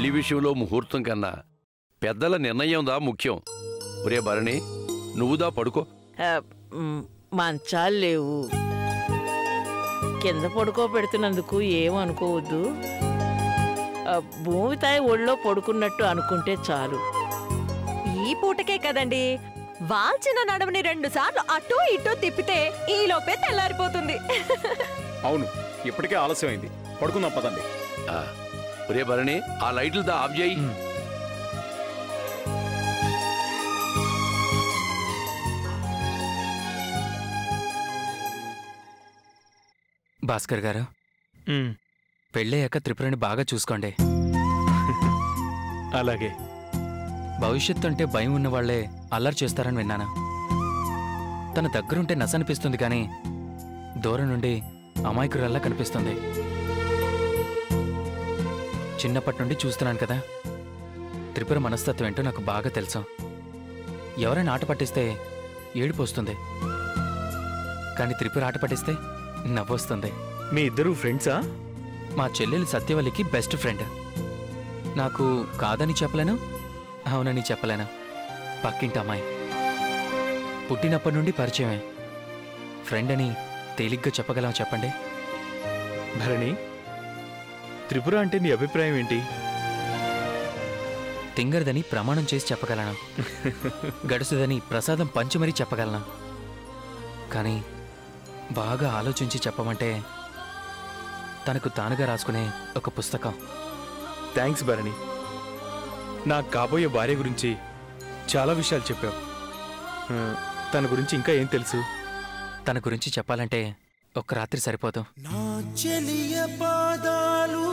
పెళ్లి విషయంలో ముహూర్తం కన్నా పెద్దల నిర్ణయందా ముఖ్యం. ఒరే భరణి, నువ్వుదా పడుకో. మంచాలు లేవు, కింద పడుకోబెడుతున్నందుకు ఏమనుకోవద్దు. భూమితాయి ఒళ్ళో పడుకున్నట్టు అనుకుంటే చాలు. ఈ పూటకే కదండి, వాల్చిన నడవని 2 సార్లు అటూ ఇటూ తిప్పితే ఈలోపే తెల్లారిపోతుంది. అవును, ఇప్పటికే ఆలస్యమైంది, పడుకుందాం పదండి. ఒరే భరణి, ఆ లైట్లు దా ఆఫ్ చేయి. భాస్కర్ గారు, పెళ్ళయ్యాక త్రిపురని బాగా చూసుకోండి. అలాగే. భవిష్యత్తు అంటే భయం ఉన్నవాళ్లే అల్లరి చేస్తారని విన్నాను. తన దగ్గరుంటే నసనిపిస్తుంది, కానీ దూరం నుండి అమాయకురాల్లా కనిపిస్తుంది. చిన్నప్పటి నుండి చూస్తున్నాను కదా, త్రిపుర మనస్తత్వం ఏంటో నాకు బాగా తెలుసు. ఎవరైనా ఆట పట్టిస్తే ఏడుపు వస్తుంది, కానీ త్రిపుర ఆట పట్టిస్తే నవ్వొస్తుంది. మీ ఇద్దరు ఫ్రెండ్సా? మా చెల్లెలు సత్యవల్లికి బెస్ట్ ఫ్రెండ్. నాకు కాదని చెప్పలేను, అవునని చెప్పలేను. పక్కింటి అమ్మాయి, పుట్టినప్పటి నుండి పరిచయమే. ఫ్రెండ్ అని తేలిగ్గా చెప్పగలవా చెప్పండి? భరణి, త్రిపుర అంటే నీ అభిప్రాయం ఏంటి? తింగరదని ప్రమాణం చేసి చెప్పగలను, గడుసుదని ప్రసాదం పంచి మరీ చెప్పగలను. కానీ బాగా ఆలోచించి చెప్పమంటే తనకు తానుగా రాసుకునే ఒక పుస్తకం. థ్యాంక్స్ భరణి, నాకు కాబోయే భార్య గురించి చాలా విషయాలు చెప్పావు. తన గురించి ఇంకా ఏం తెలుసు? తన గురించి చెప్పాలంటే ఒక్క రాత్రి సరిపోదు. నా చెలియ పాదాలు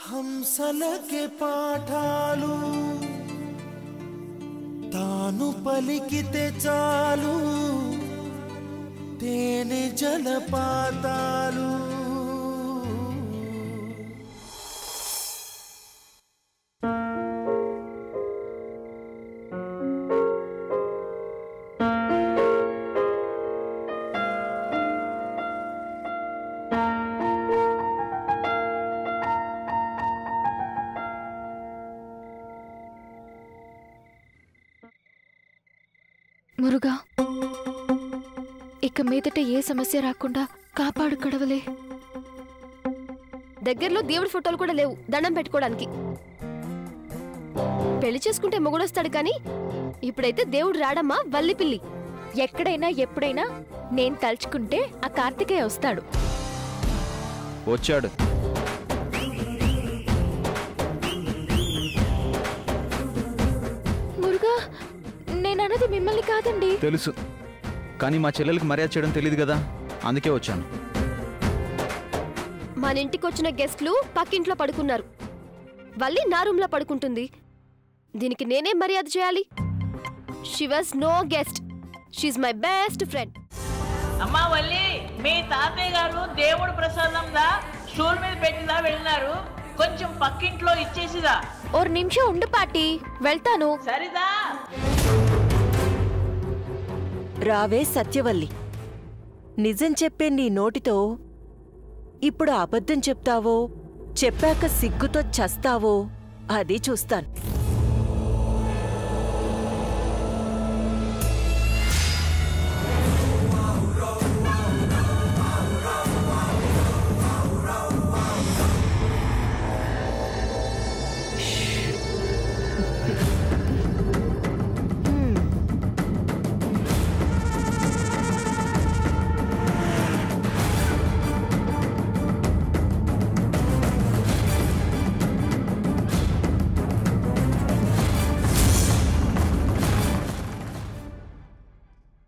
హంసలకే పాఠాలు, తాను పలికితే చాలు తేనె జలపాతాలు. మురుగా, ఇక మీదట ఏ సమస్య రాకుండా కాపాడు కడవలే. దగ్గరలో దేవుడి ఫోటోలు కూడా లేవు దండం పెట్టుకోవడానికి. పెళ్లి చేసుకుంటే మొగుడొస్తాడు కానీ ఇప్పుడైతే దేవుడు రాడమ్మా వల్లి పిల్లి. ఎక్కడైనా ఎప్పుడైనా నేను తలుచుకుంటే ఆ కార్తికేయ వస్తాడు. వచ్చాడు. మురుగా, నేనన్నది మిమ్మల్ని కాదండి. తెలుసు, కానీ మా చెల్లెలకు మర్యాద చేయడం తెలియదు కదా, అందుకే వచ్చాను. మన ఇంటికి వచ్చిన గెస్ట్లు పక్కింట్లో పడుకున్నారు, వల్లి నా రూమ్లో పడుకుంటుంది. దీనికి నేనేం మర్యాద చేయాలి? She was no guest, she's my best friend. అమ్మా వల్లి, మీ తాతయ్య గారు దేవుడు ప్రసాదం దా స్టూల్ మీద పెట్టిదా వెళ్ళినారు, కొంచెం పక్కింట్లో ఇచ్చేసిదా. ఓ నిమిషం ఉండు పాటి, వెళ్తాను. సరిదా? రావే సత్యవల్లి, నిజం చెప్పే నీ నోటితో ఇప్పుడు అబద్ధం చెప్తావో, చెప్పాక సిగ్గుతో చస్తావో అది చూస్తాను.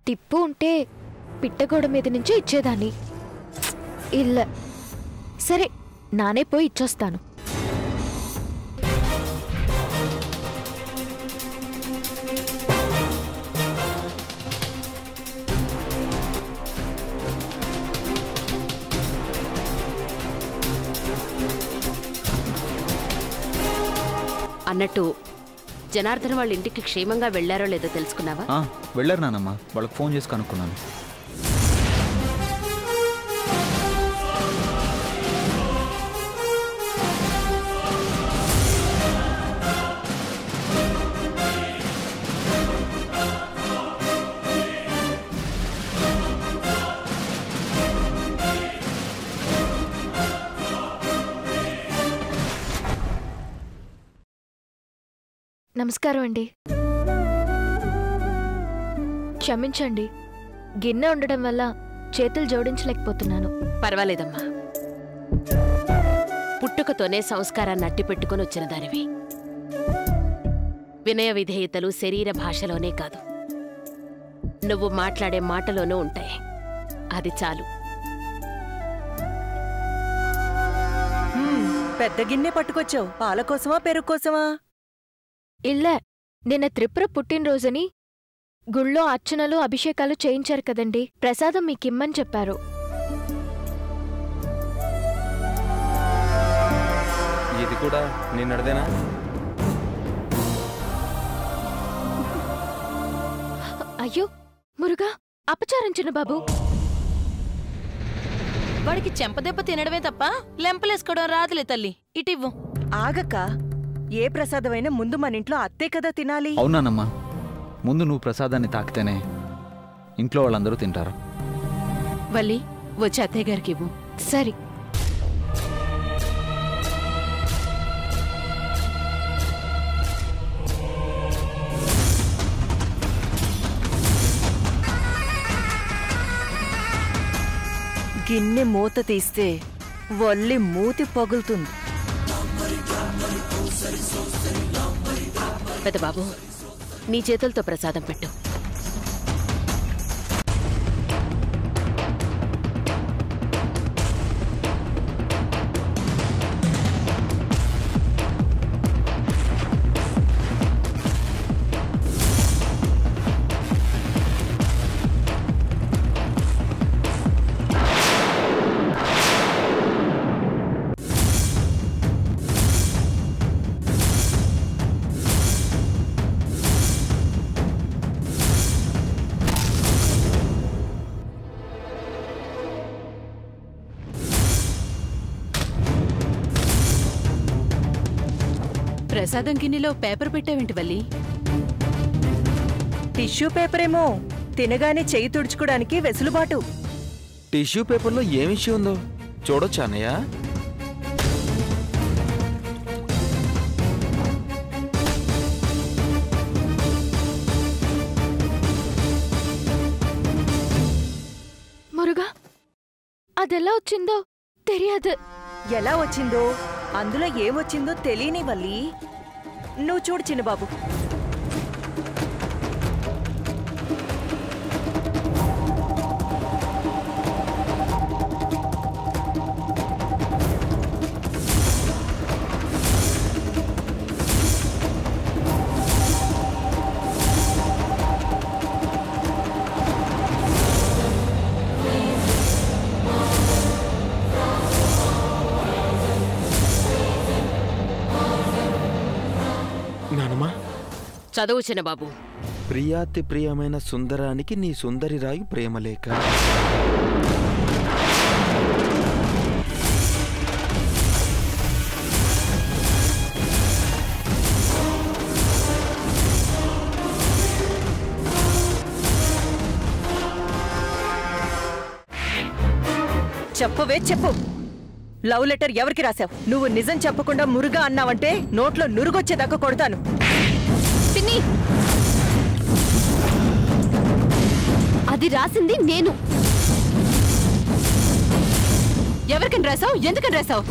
టిప్పు ఉంటే పిట్టగోడ మీద నుంచి ఇచ్చేదాన్ని. ఇల్ల సరే, నానే పోయి ఇచ్చొస్తాను. అన్నట్టు జనార్దన్ వాళ్ళ ఇంటికి క్షేమంగా వెళ్లారో లేదో తెలుసుకున్నావా? వెళ్ళారు నానమ్మ, వాళ్ళకి ఫోన్ చేసి కనుక్కున్నాను. నమస్కారం అండి. క్షమించండి, గిన్నె ఉండడం వల్ల చేతులు జోడించలేకపోతున్నాను. పర్వాలేదమ్మా. పుట్టుకతోనే సంస్కారాన్ని అట్టి పెట్టుకుని వచ్చిన దానివి. వినయ విధేయతలు శరీర భాషలోనే కాదు, నువ్వు మాట్లాడే మాటలోనూ ఉంటాయి. అది చాలు. పెద్ద గిన్నె పట్టుకొచ్చావు. పాల కోసమా పెరుగు కోసమా? ఇల్లే, నిన్న త్రిపుర పుట్టినరోజని గుళ్ళో అర్చనలు అభిషేకాలు చేయించారు కదండి. ప్రసాదం మీకిమ్మని చెప్పారు. ఇది కూడా నిన్నడదేనా? అయ్యో మురుగా, అపచారించిన బాబు. వాడికి చెంపదెబ్బ తినడమే తప్ప లెంపలేసుకోవడం రాదులే తల్లి. ఇటివ్వు. ఆగక్క, ఏ ప్రసాదమైనా ముందు మన ఇంట్లో అత్తే కదా తినాలి. అవునానమ్మా, ముందు నువ్వు ప్రసాదాన్ని తాకితేనే ఇంట్లో వాళ్ళందరూ తింటారు. వల్లి, వచ్చి అత్తయ్య గారికి ఇవ్వు. సరే. గిన్నె మూత తీస్తే వల్లి మూతి పగులుతుంది. పెద్దబాబు, నీ చేతులతో ప్రసాదం పెట్టు. ప్రసాదం గిన్నెలో పేపర్ పెట్టావేంటి వల్లి? టిష్యూ పేపరేమో, తినగానే చెయ్యి తుడుచుకోవడానికి వెసులుబాటు. టిష్యూ పేపర్లో ఏం ఇష్యూ ఉందో చూడొచ్చా అన్నయ్య? మురుగా, అదెలా వచ్చిందో తెలియదు. ఎలా వచ్చిందో, అందులో ఏమొచ్చిందో తెలియని వల్లి. నువ్వు చూడు చిన్నబాబు. చదువు చిన్నబాబు. ప్రియాతి ప్రియమైన సుందరానికి నీ సుందరి రాయి ప్రేమలేఖ. చెప్పవే చెప్పు. లవ్ లెటర్ ఎవరికి రాశావు? నువ్వు నిజం చెప్పకుండా మురుగా అన్నావంటే నోట్లో నురుగొచ్చేదాకా కొడతాను. పిన్ని, అది రాసింది నేను. ఎవరికని రాసావు? ఎందుకని రాసావు?